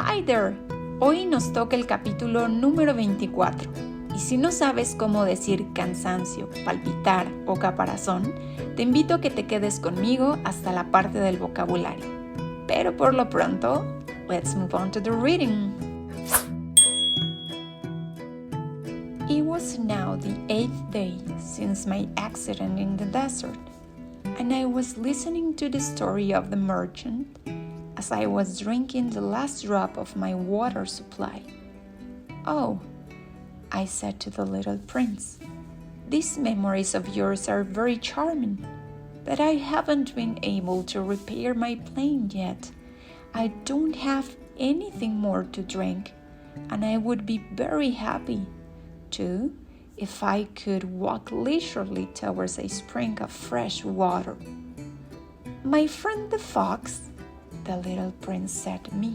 Hi there! Hoy nos toca el capítulo número 24. Y si no sabes cómo decir cansancio, palpitar o caparazón, te invito a que te quedes conmigo hasta la parte del vocabulario. Pero por lo pronto, let's move on to the reading. It was now the 8th day since my accident in the desert, and I was listening to the story of the merchant as I was drinking the last drop of my water supply. "Oh," I said to the little prince, "these memories of yours are very charming, but I haven't been able to repair my plane yet. I don't have anything more to drink, and I would be very happy, too, if I could walk leisurely towards a spring of fresh water." "My friend the fox," the little prince said to me.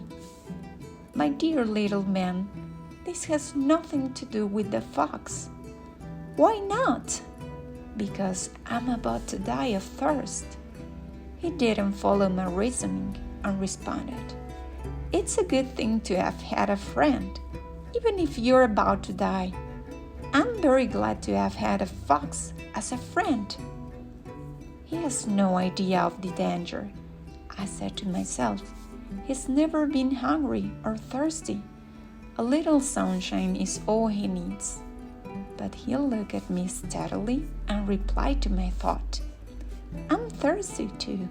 "My dear little man, this has nothing to do with the fox." "Why not?" "Because I'm about to die of thirst." He didn't follow my reasoning and responded, "It's a good thing to have had a friend, even if you're about to die. I'm very glad to have had a fox as a friend." "He has no idea of the danger," I said to myself. "He's never been hungry or thirsty. A little sunshine is all he needs." But he looked at me steadily and replied to my thought, "I'm thirsty too.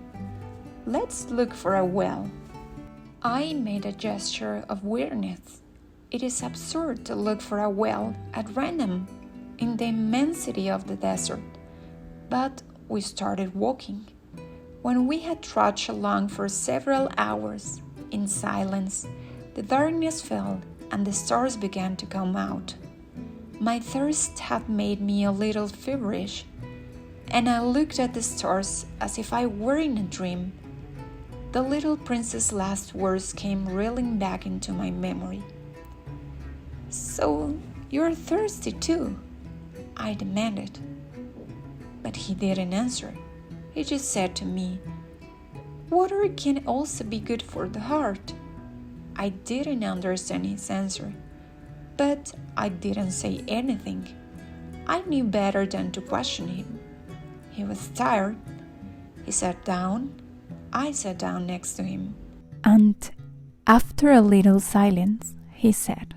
Let's look for a well." I made a gesture of weariness. It is absurd to look for a well at random in the immensity of the desert. But we started walking. When we had trudged along for several hours, in silence, the darkness fell and the stars began to come out. My thirst had made me a little feverish, and I looked at the stars as if I were in a dream. The little prince's last words came reeling back into my memory. "So, you're thirsty too?" I demanded. But he didn't answer. He just said to me, "Water can also be good for the heart." I didn't understand his answer, but I didn't say anything. I knew better than to question him. He was tired. He sat down. I sat down next to him. And after a little silence, he said,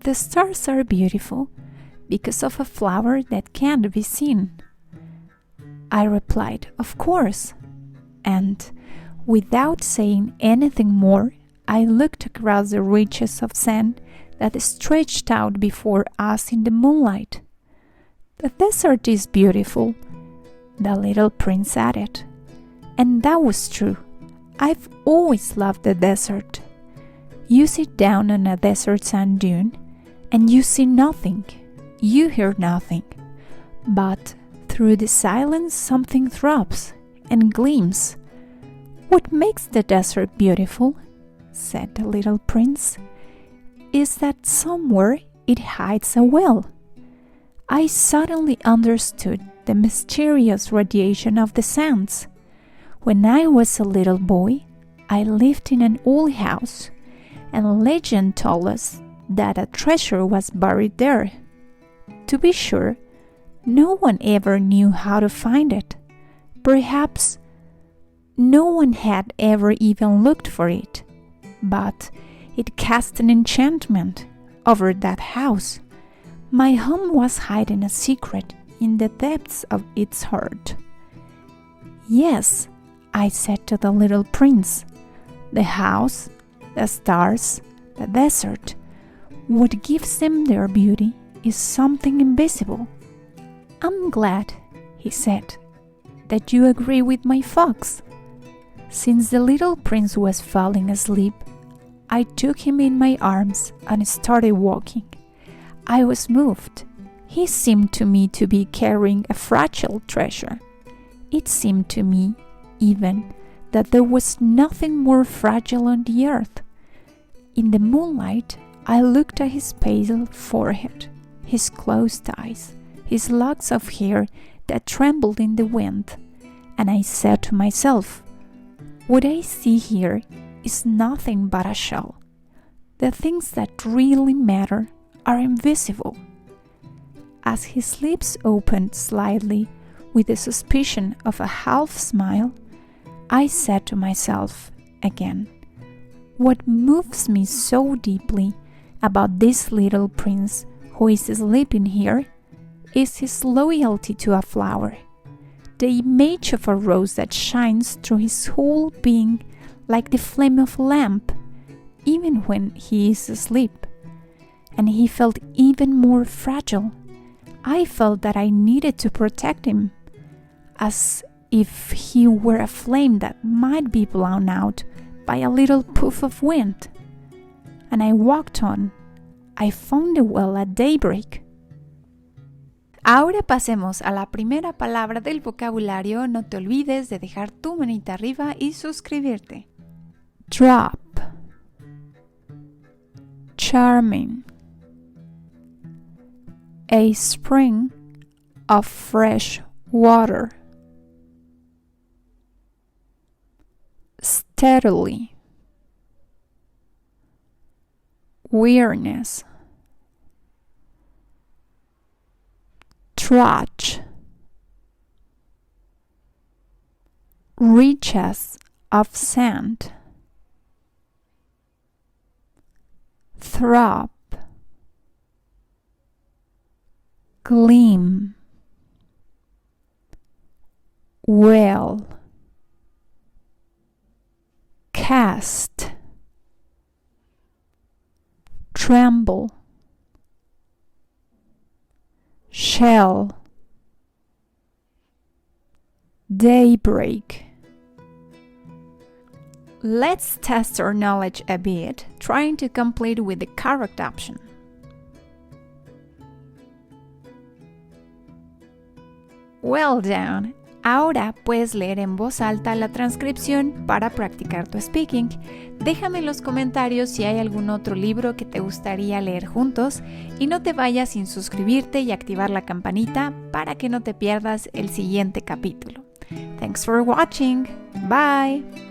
"The stars are beautiful because of a flower that can't be seen." I replied, "Of course." And without saying anything more, I looked across the reaches of sand that stretched out before us in the moonlight. "The desert is beautiful," the little prince added. And that was true. I've always loved the desert. You sit down on a desert sand dune and you see nothing. You hear nothing. But through the silence something throbs and gleams. "What makes the desert beautiful," said the little prince, "is that somewhere it hides a well." I suddenly understood the mysterious radiation of the sands. When I was a little boy, I lived in an old house, and legend told us that a treasure was buried there. To be sure, no one ever knew how to find it. Perhaps no one had ever even looked for it, but it cast an enchantment over that house. My home was hiding a secret in the depths of its heart. "Yes," I said to the little prince, "the house, the stars, the desert, what gives them their beauty is something invisible." "I'm glad," he said, "that you agree with my fox." Since the little prince was falling asleep, I took him in my arms and started walking. I was moved. He seemed to me to be carrying a fragile treasure. It seemed to me, even, that there was nothing more fragile on the earth. In the moonlight, I looked at his pale forehead, his closed eyes, his locks of hair that trembled in the wind, and I said to myself, "What I see here is nothing but a shell, The things that really matter are invisible. As his lips opened slightly with the suspicion of a half smile, I said to myself again, what moves me so deeply about this little prince who is sleeping here is his loyalty to a flower, the image of a rose that shines through his whole being like the flame of a lamp, even when he is asleep. And he felt even more fragile. I felt that I needed to protect him, as if he were a flame that might be blown out by a little puff of wind. And I walked on. I found the well at daybreak. Ahora pasemos a la primera palabra del vocabulario. No te olvides de dejar tu manita arriba y suscribirte. Drop. Charming. A spring of fresh water. Steadily. Weariness. Trudge. Reaches of sand. Throb. Gleam. Well. Cast. Tremble. Shell. Daybreak. Let's test our knowledge a bit, trying to complete with the correct option. Well done! Ahora puedes leer en voz alta la transcripción para practicar tu speaking. Déjame en los comentarios si hay algún otro libro que te gustaría leer juntos y no te vayas sin suscribirte y activar la campanita para que no te pierdas el siguiente capítulo. Thanks for watching. Bye!